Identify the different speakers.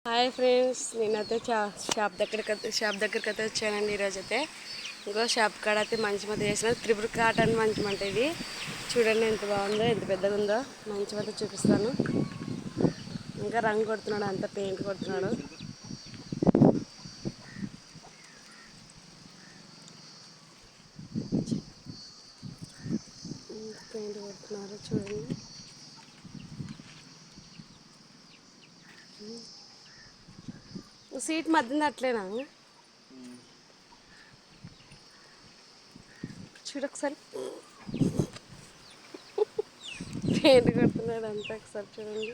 Speaker 1: Hi friends, నేనైతే shop దగ్గరికి అయితే వచ్చానండి. ఈరోజు అయితే ఇంకో షాప్ కాడ అయితే మంచం అయితే చేసిన త్రిపుర కాటన్ మంచం అంటే ఇది చూడండి ఎంత బాగుందో, ఎంత పెద్దగా ఉందో. మంచం అయితే చూపిస్తాను. ఇంకా రంగు కొడుతున్నాడు, అంత పెయింట్ కొడుతున్నాడు. పెయింట్ కొడుతున్నారు చూడండి. సీట్ మధ్యన అట్లేనా చూడొకసారి. పెయింట్ కొడుతున్నాడు అంతా, ఒకసారి చూడండి.